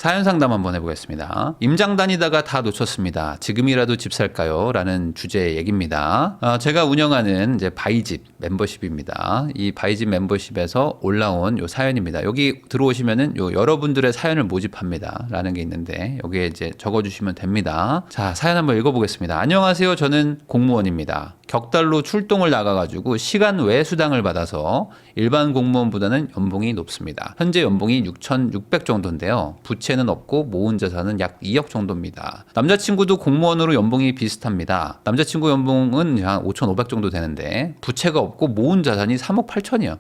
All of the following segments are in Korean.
사연 상담 한번 해보겠습니다. 임장 다니다가 다 놓쳤습니다. 지금이라도 집 살까요? 라는 주제의 얘기입니다. 제가 운영하는 이제 바이집 멤버십입니다. 이 바이집 멤버십에서 올라온 요 사연입니다. 여기 들어오시면은 요 여러분들의 사연을 모집합니다. 라는 게 있는데 여기에 이제 적어주시면 됩니다. 자, 사연 한번 읽어보겠습니다. 안녕하세요. 저는 공무원입니다. 격달로 출동을 나가가지고 시간 외 수당을 받아서 일반 공무원보다는 연봉이 높습니다. 현재 연봉이 6,600 정도인데요. 부채는 없고 모은 자산은 약 2억 정도입니다. 남자친구도 공무원으로 연봉이 비슷합니다. 남자친구 연봉은 한 5,500 정도 되는데 부채가 없고 모은 자산이 3억 8천이요.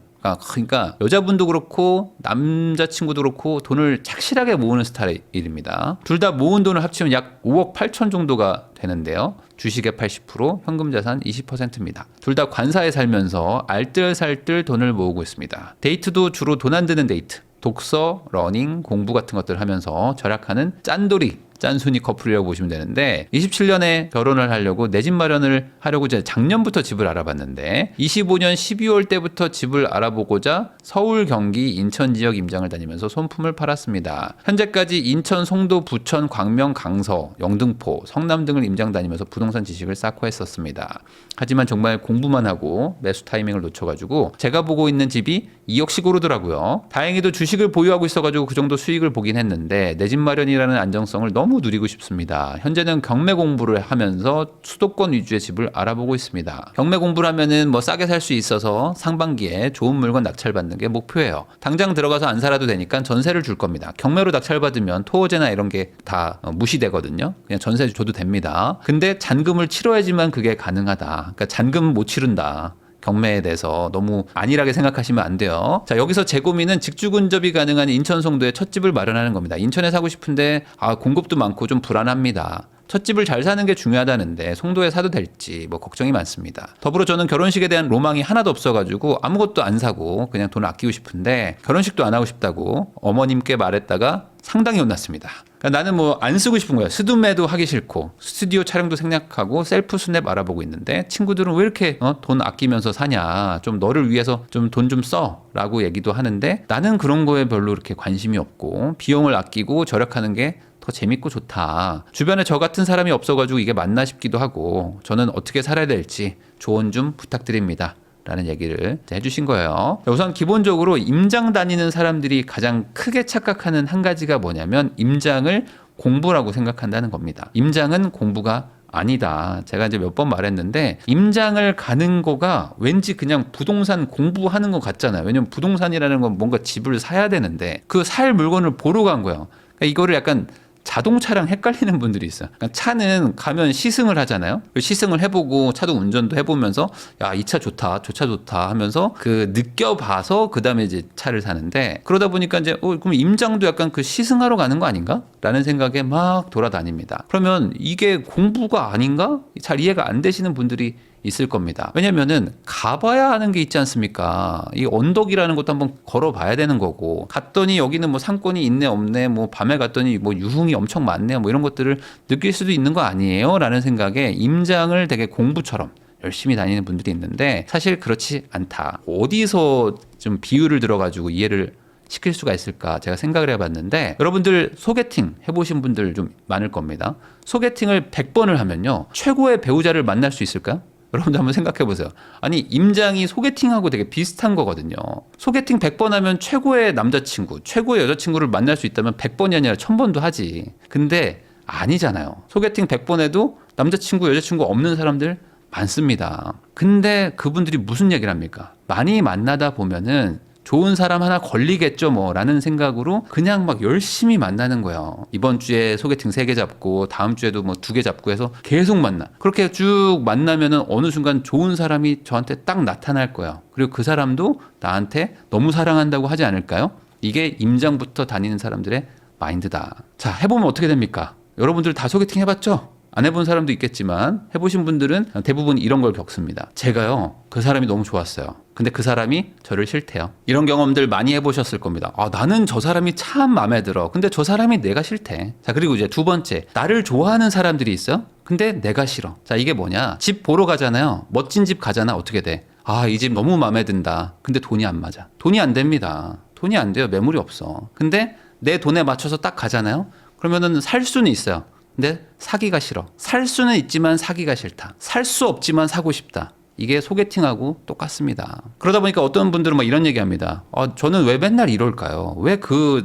그러니까 여자분도 그렇고 남자친구도 그렇고 돈을 착실하게 모으는 스타일입니다. 둘 다 모은 돈을 합치면 약 5억 8천 정도가 되는데요. 주식의 80%, 현금 자산 20%입니다. 둘 다 관사에 살면서 알뜰살뜰 돈을 모으고 있습니다. 데이트도 주로 돈 안 드는 데이트. 독서, 러닝, 공부 같은 것들 하면서 절약하는 짠돌이, 짠순이 커플이라고 보시면 되는데 27년에 결혼을 하려고 내 집 마련을 하려고 이제 작년부터 집을 알아봤는데 25년 12월 때부터 집을 알아보고자 서울, 경기, 인천 지역 임장을 다니면서 손품을 팔았습니다. 현재까지 인천, 송도, 부천, 광명, 강서, 영등포, 성남 등을 임장 다니면서 부동산 지식을 쌓고 했었습니다. 하지만 정말 공부만 하고 매수 타이밍을 놓쳐가지고 제가 보고 있는 집이 2억씩 오르더라고요. 다행히도 주식을 보유하고 있어가지고 그 정도 수익을 보긴 했는데 내 집 마련이라는 안정성을 너무 누리고 싶습니다. 현재는 경매 공부를 하면서 수도권 위주의 집을 알아보고 있습니다. 경매 공부를 하면은 뭐 싸게 살 수 있어서 상반기에 좋은 물건 낙찰받는 게 목표예요. 당장 들어가서 안 살아도 되니까 전세를 줄 겁니다. 경매로 낙찰받으면 토호제나 이런 게 다 무시되거든요. 그냥 전세 줘도 됩니다. 근데 잔금을 치러야지만 그게 가능하다. 그러니까 잔금 못 치른다. 경매에 대해서 너무 안일하게 생각하시면 안 돼요. 자, 여기서 제 고민은 직주 근접이 가능한 인천 송도에 첫 집을 마련하는 겁니다. 인천에 사고 싶은데 공급도 많고 좀 불안합니다. 첫 집을 잘 사는 게 중요하다는데 송도에 사도 될지 뭐 걱정이 많습니다. 더불어 저는 결혼식에 대한 로망이 하나도 없어가지고 아무것도 안 사고 그냥 돈을 아끼고 싶은데 결혼식도 안 하고 싶다고 어머님께 말했다가 상당히 혼났습니다. 그러니까 나는 뭐 안 쓰고 싶은 거야. 스드메도 하기 싫고 스튜디오 촬영도 생략하고 셀프 스냅 알아보고 있는데 친구들은 왜 이렇게 돈 아끼면서 사냐. 좀 너를 위해서 좀 돈 좀 써. 라고 얘기도 하는데 나는 그런 거에 별로 이렇게 관심이 없고 비용을 아끼고 절약하는 게 더 재밌고 좋다. 주변에 저 같은 사람이 없어가지고 이게 맞나 싶기도 하고 저는 어떻게 살아야 될지 조언 좀 부탁드립니다. 라는 얘기를 해주신 거예요. 우선 기본적으로 임장 다니는 사람들이 가장 크게 착각하는 한 가지가 뭐냐면 임장을 공부라고 생각한다는 겁니다. 임장은 공부가 아니다. 제가 이제 몇 번 말했는데 임장을 가는 거가 왠지 그냥 부동산 공부하는 것 같잖아요. 왜냐면 부동산이라는 건 뭔가 집을 사야 되는데 그 살 물건을 보러 간 거예요. 그러니까 이거를 약간 자동차랑 헷갈리는 분들이 있어요. 그러니까 차는 가면 시승을 하잖아요. 시승을 해보고 차도 운전도 해보면서 야, 이 차 좋다, 저 차 좋다 하면서 그 느껴봐서 그 다음에 이제 차를 사는데 그러다 보니까 이제 그럼 임장도 약간 그 시승하러 가는 거 아닌가? 라는 생각에 막 돌아다닙니다. 그러면 이게 공부가 아닌가? 잘 이해가 안 되시는 분들이 있을 겁니다. 왜냐면은 가봐야 하는 게 있지 않습니까? 이 언덕이라는 것도 한번 걸어봐야 되는 거고 갔더니 여기는 뭐 상권이 있네 없네 뭐 밤에 갔더니 뭐 유흥이 엄청 많네요 뭐 이런 것들을 느낄 수도 있는 거 아니에요? 라는 생각에 임장을 되게 공부처럼 열심히 다니는 분들이 있는데 사실 그렇지 않다. 어디서 좀 비유를 들어가지고 이해를 시킬 수가 있을까 제가 생각을 해봤는데 여러분들 소개팅 해보신 분들 좀 많을 겁니다. 소개팅을 100번을 하면요 최고의 배우자를 만날 수 있을까요? 여러분들 한번 생각해 보세요. 아니 임장이 소개팅하고 되게 비슷한 거거든요. 소개팅 100번 하면 최고의 남자친구, 최고의 여자친구를 만날 수 있다면 100번이 아니라 1000번도 하지. 근데 아니잖아요. 소개팅 100번 해도 남자친구, 여자친구 없는 사람들 많습니다. 근데 그분들이 무슨 얘기를 합니까? 많이 만나다 보면은 좋은 사람 하나 걸리겠죠 뭐 라는 생각으로 그냥 막 열심히 만나는 거예요. 이번 주에 소개팅 3개 잡고 다음 주에도 뭐 2개 잡고 해서 계속 만나. 그렇게 쭉 만나면은 어느 순간 좋은 사람이 저한테 딱 나타날 거예요. 그리고 그 사람도 나한테 너무 사랑한다고 하지 않을까요? 이게 임장부터 다니는 사람들의 마인드다. 자, 해보면 어떻게 됩니까? 여러분들 다 소개팅 해봤죠? 안 해본 사람도 있겠지만 해보신 분들은 대부분 이런 걸 겪습니다. 제가요 그 사람이 너무 좋았어요. 근데 그 사람이 저를 싫대요. 이런 경험들 많이 해보셨을 겁니다. 나는 저 사람이 참 마음에 들어. 근데 저 사람이 내가 싫대. 자, 그리고 이제 두 번째, 나를 좋아하는 사람들이 있어. 근데 내가 싫어. 자, 이게 뭐냐? 집 보러 가잖아요. 멋진 집 가잖아. 어떻게 돼? 이 집 너무 마음에 든다. 근데 돈이 안 맞아. 돈이 안 됩니다. 돈이 안 돼요. 매물이 없어. 근데 내 돈에 맞춰서 딱 가잖아요. 그러면은 살 수는 있어요. 근데 사기가 싫어. 살 수는 있지만 사기가 싫다. 살 수 없지만 사고 싶다. 이게 소개팅하고 똑같습니다. 그러다 보니까 어떤 분들은 막 이런 얘기합니다. 저는 왜 맨날 이럴까요? 왜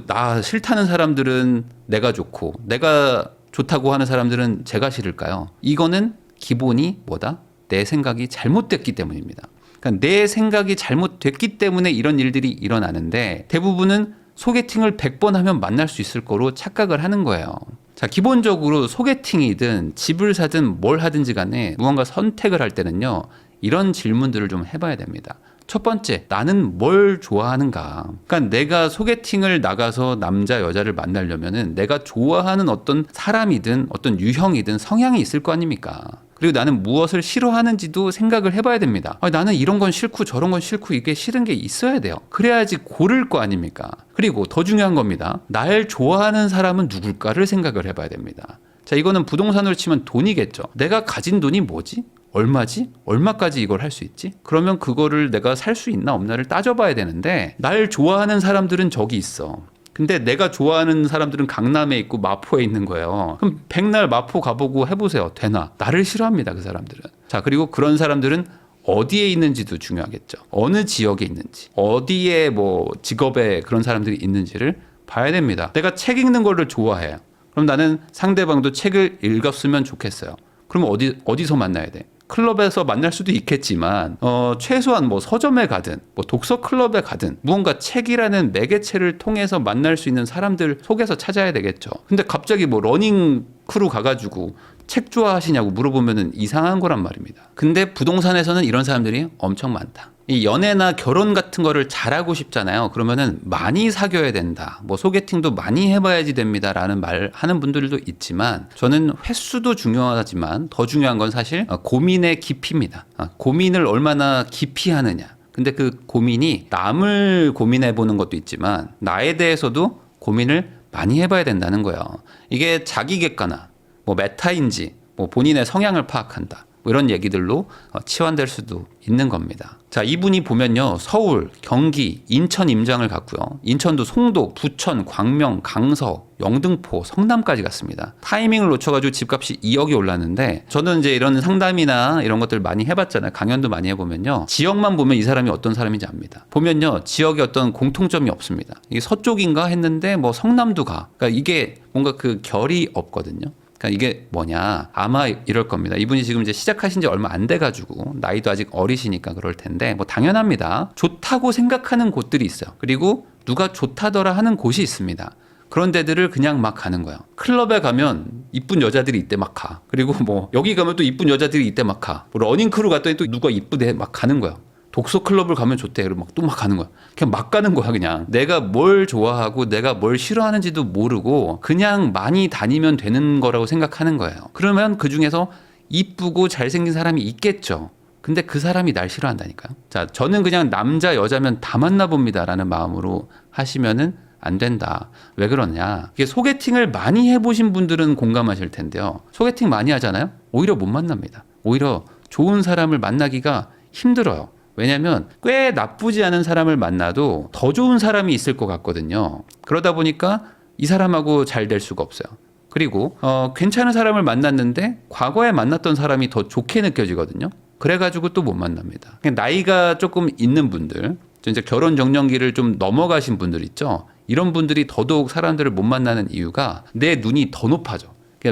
나 싫다는 사람들은 내가 좋고 내가 좋다고 하는 사람들은 제가 싫을까요? 이거는 기본이 뭐다? 내 생각이 잘못됐기 때문입니다. 그러니까 내 생각이 잘못됐기 때문에 이런 일들이 일어나는데 대부분은 소개팅을 100번 하면 만날 수 있을 거로 착각을 하는 거예요. 자, 기본적으로 소개팅이든 집을 사든 뭘 하든지 간에 무언가 선택을 할 때는요, 이런 질문들을 좀 해봐야 됩니다. 첫 번째, 나는 뭘 좋아하는가? 그러니까 내가 소개팅을 나가서 남자, 여자를 만나려면은 내가 좋아하는 어떤 사람이든 어떤 유형이든 성향이 있을 거 아닙니까? 그리고 나는 무엇을 싫어하는지도 생각을 해봐야 됩니다. 나는 이런 건 싫고 저런 건 싫고 이게 싫은 게 있어야 돼요. 그래야지 고를 거 아닙니까? 그리고 더 중요한 겁니다. 날 좋아하는 사람은 누굴까를 생각을 해봐야 됩니다. 자, 이거는 부동산으로 치면 돈이겠죠. 내가 가진 돈이 뭐지? 얼마지? 얼마까지 이걸 할 수 있지? 그러면 그거를 내가 살 수 있나 없나를 따져봐야 되는데 날 좋아하는 사람들은 저기 있어. 근데 내가 좋아하는 사람들은 강남에 있고 마포에 있는 거예요. 그럼 백날 마포 가보고 해보세요. 되나? 나를 싫어합니다, 그 사람들은. 자, 그리고 그런 사람들은 어디에 있는지도 중요하겠죠. 어느 지역에 있는지, 어디에 뭐 직업에 그런 사람들이 있는지를 봐야 됩니다. 내가 책 읽는 거를 좋아해요. 그럼 나는 상대방도 책을 읽었으면 좋겠어요. 그럼 어디서 만나야 돼? 클럽에서 만날 수도 있겠지만 최소한 뭐 서점에 가든 뭐 독서 클럽에 가든 무언가 책이라는 매개체를 통해서 만날 수 있는 사람들 속에서 찾아야 되겠죠. 근데 갑자기 뭐 러닝 크루 가가지고 책 좋아하시냐고 물어보면은 이상한 거란 말입니다. 근데 부동산에서는 이런 사람들이 엄청 많다. 이 연애나 결혼 같은 거를 잘하고 싶잖아요. 그러면은 많이 사귀어야 된다. 뭐 소개팅도 많이 해봐야지 됩니다. 라는 말 하는 분들도 있지만 저는 횟수도 중요하지만 더 중요한 건 사실 고민의 깊이입니다. 고민을 얼마나 깊이 하느냐. 근데 그 고민이 남을 고민해 보는 것도 있지만 나에 대해서도 고민을 많이 해봐야 된다는 거예요. 이게 자기 객관화, 뭐 메타인지, 뭐 본인의 성향을 파악한다. 뭐 이런 얘기들로 치환될 수도 있는 겁니다. 자, 이분이 보면요. 서울, 경기, 인천 임장을 갔고요. 인천도 송도, 부천, 광명, 강서, 영등포, 성남까지 갔습니다. 타이밍을 놓쳐가지고 집값이 2억이 올랐는데 저는 이제 이런 상담이나 이런 것들 많이 해봤잖아요. 강연도 많이 해보면요. 지역만 보면 이 사람이 어떤 사람인지 압니다. 보면요. 지역에 어떤 공통점이 없습니다. 이게 서쪽인가 했는데 뭐 성남도 가. 그러니까 이게 뭔가 그 결이 없거든요. 그러니까 이게 뭐냐, 아마 이럴 겁니다. 이분이 지금 이제 시작하신 지 얼마 안 돼가지고 나이도 아직 어리시니까 그럴 텐데 뭐 당연합니다. 좋다고 생각하는 곳들이 있어요. 그리고 누가 좋다더라 하는 곳이 있습니다. 그런 데들을 그냥 막 가는 거예요. 클럽에 가면 이쁜 여자들이 이때 막 가. 그리고 뭐 여기 가면 또 이쁜 여자들이 이때 막 가. 뭐 러닝크루 갔더니 또 누가 이쁘대 막 가는 거예요. 독서 클럽을 가면 좋대. 그리고 막 또 막 가는 거야. 그냥 막 가는 거야, 그냥. 내가 뭘 좋아하고 내가 뭘 싫어하는지도 모르고 그냥 많이 다니면 되는 거라고 생각하는 거예요. 그러면 그 중에서 이쁘고 잘생긴 사람이 있겠죠. 근데 그 사람이 날 싫어한다니까요. 자, 저는 그냥 남자, 여자면 다 만나봅니다라는 마음으로 하시면은 안 된다. 왜 그러냐? 이게 소개팅을 많이 해보신 분들은 공감하실 텐데요. 소개팅 많이 하잖아요. 오히려 못 만납니다. 오히려 좋은 사람을 만나기가 힘들어요. 왜냐하면 꽤 나쁘지 않은 사람을 만나도 더 좋은 사람이 있을 것 같거든요. 그러다 보니까 이 사람하고 잘 될 수가 없어요. 그리고 괜찮은 사람을 만났는데 과거에 만났던 사람이 더 좋게 느껴지거든요. 그래가지고 또 못 만납니다. 나이가 조금 있는 분들, 이제 결혼 정년기를 좀 넘어가신 분들 있죠. 이런 분들이 더더욱 사람들을 못 만나는 이유가 내 눈이 더 높아져.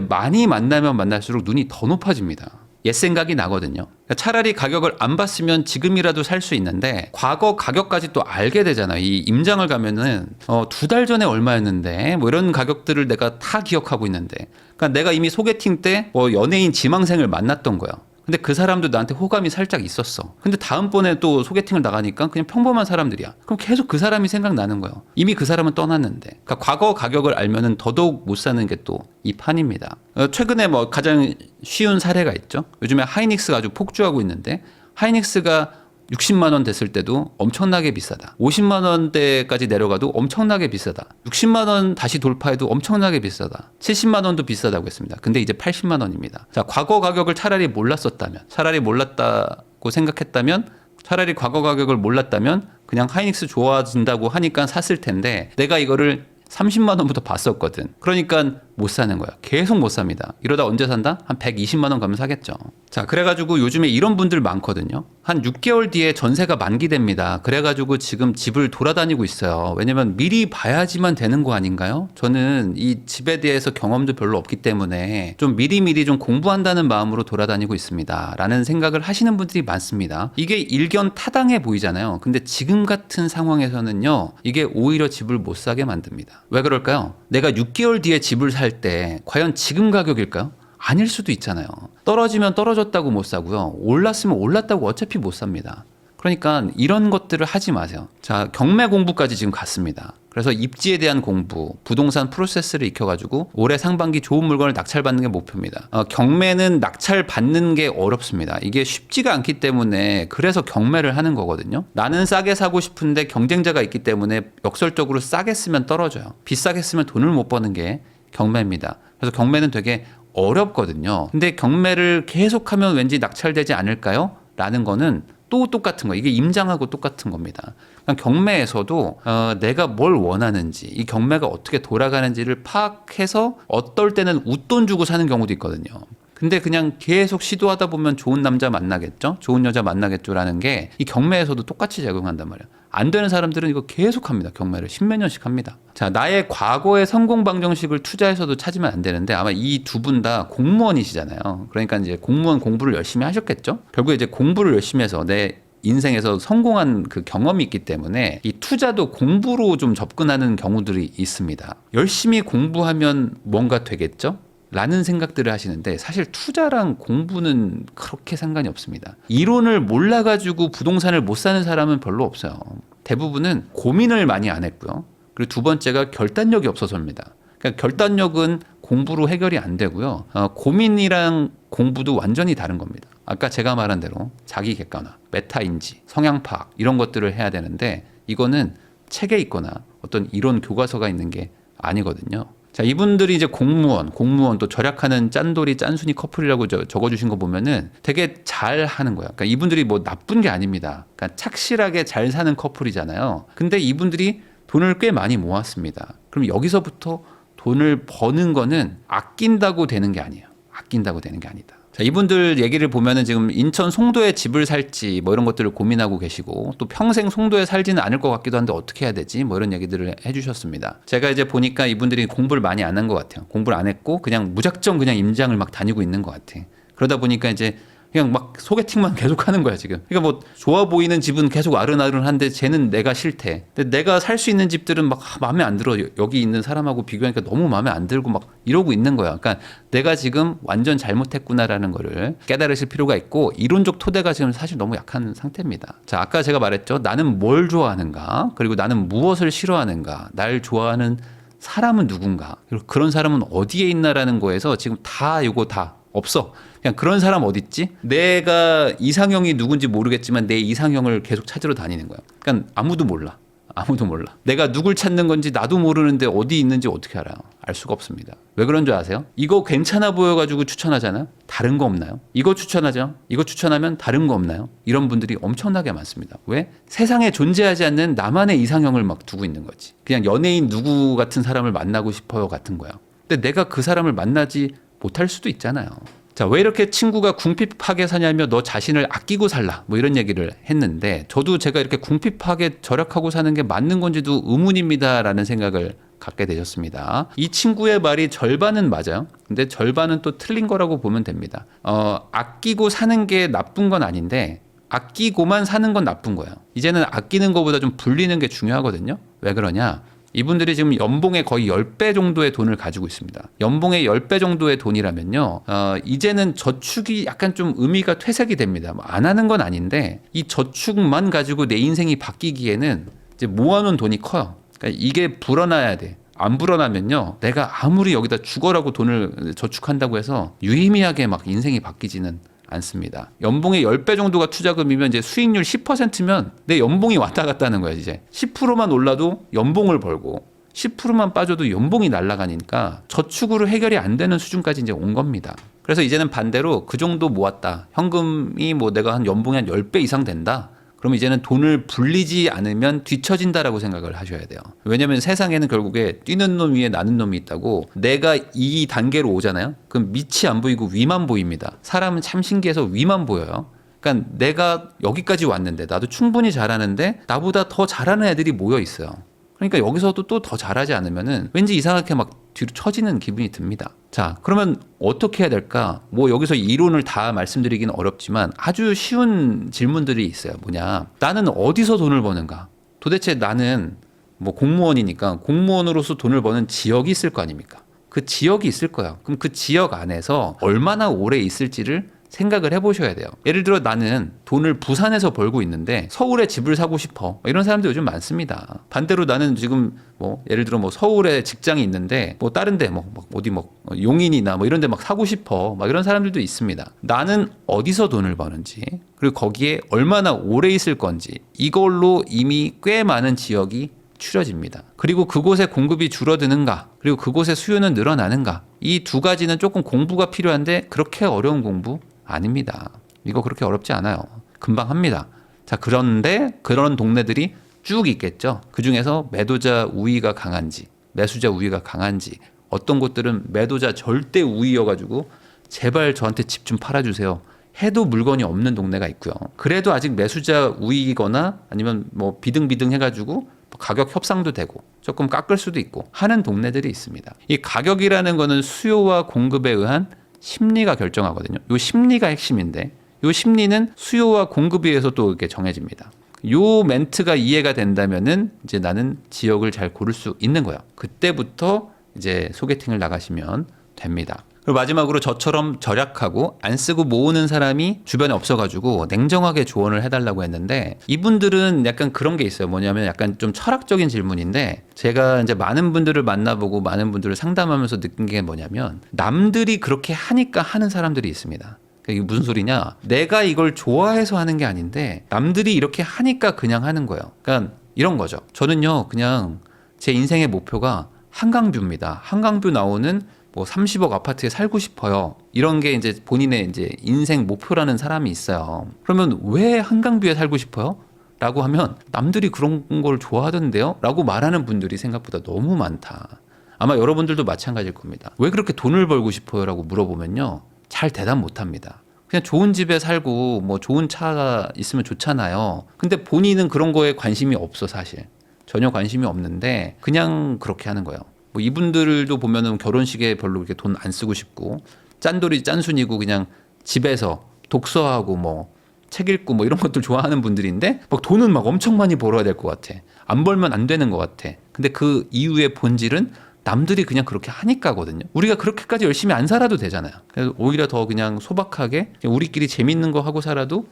많이 만나면 만날수록 눈이 더 높아집니다. 옛 생각이 나거든요. 차라리 가격을 안 봤으면 지금이라도 살 수 있는데 과거 가격까지 또 알게 되잖아요. 이 임장을 가면은 2달 전에 얼마였는데 뭐 이런 가격들을 내가 다 기억하고 있는데, 그러니까 내가 이미 소개팅 때 뭐 연예인 지망생을 만났던 거예요. 근데 그 사람도 나한테 호감이 살짝 있었어. 근데 다음번에 또 소개팅을 나가니까 그냥 평범한 사람들이야. 그럼 계속 그 사람이 생각나는 거예요. 이미 그 사람은 떠났는데. 그러니까 과거 가격을 알면은 더더욱 못 사는 게 또 이 판입니다. 최근에 뭐 가장 쉬운 사례가 있죠. 요즘에 하이닉스가 아주 폭주하고 있는데 하이닉스가 60만 원 됐을 때도 엄청나게 비싸다. 50만 원대까지 내려가도 엄청나게 비싸다. 60만 원 다시 돌파해도 엄청나게 비싸다. 70만 원도 비싸다고 했습니다. 근데 이제 80만 원입니다. 자, 과거 가격을 차라리 몰랐었다면, 차라리 몰랐다고 생각했다면, 차라리 과거 가격을 몰랐다면 그냥 하이닉스 좋아진다고 하니까 샀을 텐데 내가 이거를 30만 원부터 봤었거든. 그러니까 못 사는 거야. 계속 못 삽니다. 이러다 언제 산다? 한 120만 원 가면 사겠죠. 자, 그래가지고 요즘에 이런 분들 많거든요. 한 6개월 뒤에 전세가 만기됩니다. 그래가지고 지금 집을 돌아다니고 있어요. 왜냐면 미리 봐야지만 되는 거 아닌가요? 저는 이 집에 대해서 경험도 별로 없기 때문에 좀 미리미리 좀 공부한다는 마음으로 돌아다니고 있습니다. 라는 생각을 하시는 분들이 많습니다. 이게 일견 타당해 보이잖아요. 근데 지금 같은 상황에서는요, 이게 오히려 집을 못 사게 만듭니다. 왜 그럴까요? 내가 6개월 뒤에 집을 살 때 과연 지금 가격일까요? 아닐 수도 있잖아요. 떨어지면 떨어졌다고 못 사고요. 올랐으면 올랐다고 어차피 못 삽니다. 그러니까 이런 것들을 하지 마세요. 자, 경매 공부까지 지금 갔습니다. 그래서 입지에 대한 공부, 부동산 프로세스를 익혀가지고 올해 상반기 좋은 물건을 낙찰받는 게 목표입니다. 경매는 낙찰받는 게 어렵습니다. 이게 쉽지가 않기 때문에 그래서 경매를 하는 거거든요. 나는 싸게 사고 싶은데 경쟁자가 있기 때문에 역설적으로 싸게 쓰면 떨어져요. 비싸게 쓰면 돈을 못 버는 게 경매입니다. 그래서 경매는 되게 어렵거든요. 근데 경매를 계속하면 왠지 낙찰되지 않을까요? 라는 거는 또 똑같은 거. 이게 임장하고 똑같은 겁니다. 그러니까 경매에서도 내가 뭘 원하는지, 이 경매가 어떻게 돌아가는지를 파악해서 어떨 때는 웃돈 주고 사는 경우도 있거든요. 근데 그냥 계속 시도하다 보면 좋은 남자 만나겠죠? 좋은 여자 만나겠죠라는 게 이 경매에서도 똑같이 작용한단 말이에요. 안 되는 사람들은 이거 계속 합니다. 경매를 10몇 년씩 합니다. 자, 나의 과거의 성공 방정식을 투자해서도 찾으면 안 되는데 아마 이 두 분 다 공무원이시잖아요. 그러니까 이제 공무원 공부를 열심히 하셨겠죠? 결국에 이제 공부를 열심히 해서 내 인생에서 성공한 그 경험이 있기 때문에 이 투자도 공부로 좀 접근하는 경우들이 있습니다. 열심히 공부하면 뭔가 되겠죠? 라는 생각들을 하시는데 사실 투자랑 공부는 그렇게 상관이 없습니다. 이론을 몰라가지고 부동산을 못 사는 사람은 별로 없어요. 대부분은 고민을 많이 안 했고요. 그리고 두 번째가 결단력이 없어서입니다. 그러니까 결단력은 공부로 해결이 안 되고요. 고민이랑 공부도 완전히 다른 겁니다. 아까 제가 말한 대로 자기 객관화, 메타인지, 성향 파악 이런 것들을 해야 되는데 이거는 책에 있거나 어떤 이론 교과서가 있는 게 아니거든요. 자, 이분들이 이제 공무원 또 절약하는 짠돌이 짠순이 커플이라고 적어주신 거 보면은 되게 잘 하는 거야. 그러니까 이분들이 뭐 나쁜 게 아닙니다. 그러니까 착실하게 잘 사는 커플이잖아요. 근데 이분들이 돈을 꽤 많이 모았습니다. 그럼 여기서부터 돈을 버는 거는 아낀다고 되는 게 아니에요. 아낀다고 되는 게 아니다. 자, 이분들 얘기를 보면은 지금 인천 송도에 집을 살지 뭐 이런 것들을 고민하고 계시고 또 평생 송도에 살지는 않을 것 같기도 한데 어떻게 해야 되지 뭐 이런 얘기들을 해주셨습니다. 제가 이제 보니까 이분들이 공부를 많이 안 한 것 같아요. 공부를 안 했고 그냥 무작정 그냥 임장을 막 다니고 있는 것 같아. 그러다 보니까 이제 그냥 막 소개팅만 계속 하는 거야 지금. 그러니까 뭐 좋아 보이는 집은 계속 아른아른한데 쟤는 내가 싫대. 근데 내가 살 수 있는 집들은 막 마음에 안 들어. 여기 있는 사람하고 비교하니까 너무 마음에 안 들고 막 이러고 있는 거야. 그러니까 내가 지금 완전 잘못했구나라는 거를 깨달으실 필요가 있고 이론적 토대가 지금 사실 너무 약한 상태입니다. 자, 아까 제가 말했죠. 나는 뭘 좋아하는가? 그리고 나는 무엇을 싫어하는가? 날 좋아하는 사람은 누군가? 그리고 그런 사람은 어디에 있나라는 거에서 지금 다 이거 다 없어. 그냥 그런 사람 어딨지? 내가 이상형이 누군지 모르겠지만 내 이상형을 계속 찾으러 다니는 거야. 그러니까 아무도 몰라. 아무도 몰라. 내가 누굴 찾는 건지 나도 모르는데 어디 있는지 어떻게 알아요? 알 수가 없습니다. 왜 그런 줄 아세요? 이거 괜찮아 보여가지고 추천하잖아요. 다른 거 없나요? 이거 추천하죠. 이거 추천하면 다른 거 없나요? 이런 분들이 엄청나게 많습니다. 왜? 세상에 존재하지 않는 나만의 이상형을 막 두고 있는 거지. 그냥 연예인 누구 같은 사람을 만나고 싶어요 같은 거야. 근데 내가 그 사람을 만나지 못할 수도 있잖아요. 자, 왜 이렇게 친구가 궁핍하게 사냐며 너 자신을 아끼고 살라 뭐 이런 얘기를 했는데 저도 제가 이렇게 궁핍하게 절약하고 사는 게 맞는 건지도 의문입니다라는 생각을 갖게 되셨습니다. 이 친구의 말이 절반은 맞아요. 근데 절반은 또 틀린 거라고 보면 됩니다. 아끼고 사는 게 나쁜 건 아닌데 아끼고만 사는 건 나쁜 거예요. 이제는 아끼는 것보다 좀 불리는 게 중요하거든요. 왜 그러냐? 이분들이 지금 연봉의 거의 10배 정도의 돈을 가지고 있습니다. 연봉의 10배 정도의 돈이라면요. 이제는 저축이 약간 좀 의미가 퇴색이 됩니다. 안 하는 건 아닌데 이 저축만 가지고 내 인생이 바뀌기에는 이제 모아놓은 돈이 커요. 그러니까 이게 불어나야 돼. 안 불어나면요. 내가 아무리 여기다 죽어라고 돈을 저축한다고 해서 유의미하게 막 인생이 바뀌지는 않습니다. 연봉의 10배 정도가 투자금이면 이제 수익률 10%면 내 연봉이 왔다 갔다 하는 거야, 이제. 10%만 올라도 연봉을 벌고 10%만 빠져도 연봉이 날아가니까 저축으로 해결이 안 되는 수준까지 이제 온 겁니다. 그래서 이제는 반대로 그 정도 모았다. 현금이 뭐 내가 한 연봉이 한 10배 이상 된다. 그럼 이제는 돈을 불리지 않으면 뒤처진다라고 생각을 하셔야 돼요. 왜냐하면 세상에는 결국에 뛰는 놈 위에 나는 놈이 있다고. 내가 이 단계로 오잖아요. 그럼 밑이 안 보이고 위만 보입니다. 사람은 참 신기해서 위만 보여요. 그러니까 내가 여기까지 왔는데 나도 충분히 잘하는데 나보다 더 잘하는 애들이 모여 있어요. 그러니까 여기서도 또 더 잘하지 않으면은 왠지 이상하게 막 뒤로 처지는 기분이 듭니다. 자, 그러면 어떻게 해야 될까? 뭐 여기서 이론을 다 말씀드리기는 어렵지만 아주 쉬운 질문들이 있어요. 뭐냐? 나는 어디서 돈을 버는가? 도대체 나는 뭐 공무원이니까 공무원으로서 돈을 버는 지역이 있을 거 아닙니까? 그 지역이 있을 거야. 그럼 그 지역 안에서 얼마나 오래 있을지를 생각을 해보셔야 돼요. 예를 들어 나는 돈을 부산에서 벌고 있는데 서울에 집을 사고 싶어. 이런 사람들 요즘 많습니다. 반대로 나는 지금 뭐 예를 들어 뭐 서울에 직장이 있는데 뭐 다른 데 뭐 어디 뭐 용인이나 뭐 이런 데 막 사고 싶어. 막 이런 사람들도 있습니다. 나는 어디서 돈을 버는지 그리고 거기에 얼마나 오래 있을 건지 이걸로 이미 꽤 많은 지역이 추려집니다. 그리고 그곳의 공급이 줄어드는가 그리고 그곳의 수요는 늘어나는가 이 두 가지는 조금 공부가 필요한데 그렇게 어려운 공부 아닙니다. 이거 그렇게 어렵지 않아요. 금방 합니다. 자, 그런데 그런 동네들이 쭉 있겠죠. 그중에서 매도자 우위가 강한지 매수자 우위가 강한지 어떤 곳들은 매도자 절대 우위여가지고 제발 저한테 집 좀 팔아주세요 해도 물건이 없는 동네가 있고요. 그래도 아직 매수자 우위거나 아니면 뭐 비등비등 해가지고 가격 협상도 되고 조금 깎을 수도 있고 하는 동네들이 있습니다. 이 가격이라는 거는 수요와 공급에 의한 심리가 결정하거든요. 이 심리가 핵심인데 이 심리는 수요와 공급에 의해서 또 이렇게 정해집니다. 이 멘트가 이해가 된다면은 이제 나는 지역을 잘 고를 수 있는 거예요. 그때부터 이제 소개팅을 나가시면 됩니다. 그리고 마지막으로 저처럼 절약하고 안 쓰고 모으는 사람이 주변에 없어가지고 냉정하게 조언을 해달라고 했는데 이분들은 약간 그런 게 있어요. 뭐냐면 약간 좀 철학적인 질문인데 제가 이제 많은 분들을 만나보고 많은 분들을 상담하면서 느낀 게 뭐냐면 남들이 그렇게 하니까 하는 사람들이 있습니다. 이게 무슨 소리냐? 내가 이걸 좋아해서 하는 게 아닌데 남들이 이렇게 하니까 그냥 하는 거예요. 그러니까 이런 거죠. 저는요 그냥 제 인생의 목표가 한강뷰입니다. 한강뷰 나오는 뭐 30억 아파트에 살고 싶어요. 이런 게 이제 본인의 이제 인생 목표라는 사람이 있어요. 그러면 왜 한강뷰에 살고 싶어요? 라고 하면 남들이 그런 걸 좋아하던데요? 라고 말하는 분들이 생각보다 너무 많다. 아마 여러분들도 마찬가지일 겁니다. 왜 그렇게 돈을 벌고 싶어요? 라고 물어보면요. 잘 대답 못 합니다. 그냥 좋은 집에 살고 뭐 좋은 차가 있으면 좋잖아요. 근데 본인은 그런 거에 관심이 없어 사실. 전혀 관심이 없는데 그냥 그렇게 하는 거예요. 뭐 이분들도 보면은 결혼식에 별로 이렇게 돈 안 쓰고 싶고 짠돌이 짠순이고 그냥 집에서 독서하고 뭐 책 읽고 뭐 이런 것들 좋아하는 분들인데 막 돈은 막 엄청 많이 벌어야 될 것 같아. 안 벌면 안 되는 것 같아. 근데 그 이유의 본질은 남들이 그냥 그렇게 하니까거든요. 우리가 그렇게까지 열심히 안 살아도 되잖아요. 그래서 오히려 더 그냥 소박하게 그냥 우리끼리 재밌는 거 하고 살아도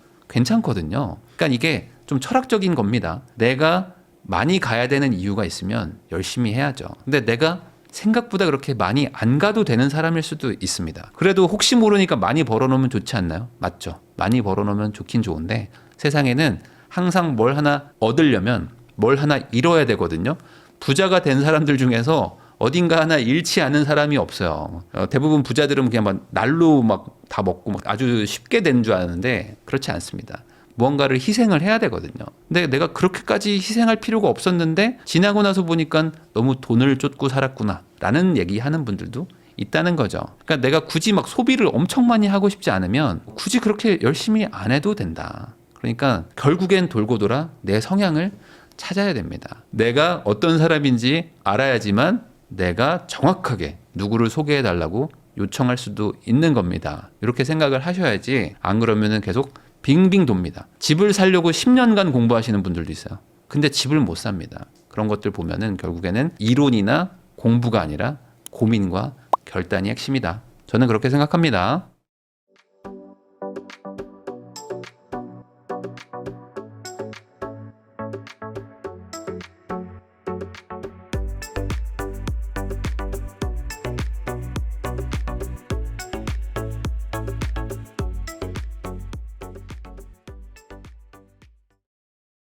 괜찮거든요. 그러니까 이게 좀 철학적인 겁니다. 내가 많이 가야 되는 이유가 있으면 열심히 해야죠. 근데 내가 생각보다 그렇게 많이 안 가도 되는 사람일 수도 있습니다. 그래도 혹시 모르니까 많이 벌어놓으면 좋지 않나요? 맞죠? 많이 벌어놓으면 좋긴 좋은데 세상에는 항상 뭘 하나 얻으려면 뭘 하나 잃어야 되거든요. 부자가 된 사람들 중에서 어딘가 하나 잃지 않은 사람이 없어요. 대부분 부자들은 그냥 막 날로 막 다 먹고 막 아주 쉽게 된 줄 아는데 그렇지 않습니다. 무언가를 희생을 해야 되거든요. 근데 내가 그렇게까지 희생할 필요가 없었는데 지나고 나서 보니까 너무 돈을 쫓고 살았구나 라는 얘기하는 분들도 있다는 거죠. 그러니까 내가 굳이 막 소비를 엄청 많이 하고 싶지 않으면 굳이 그렇게 열심히 안 해도 된다. 그러니까 결국엔 돌고 돌아 내 성향을 찾아야 됩니다. 내가 어떤 사람인지 알아야지만 내가 정확하게 누구를 소개해 달라고 요청할 수도 있는 겁니다. 이렇게 생각을 하셔야지 안 그러면은 계속 빙빙 돕니다. 집을 사려고 10년간 공부하시는 분들도 있어요. 근데 집을 못 삽니다. 그런 것들 보면은 결국에는 이론이나 공부가 아니라 고민과 결단이 핵심이다. 저는 그렇게 생각합니다.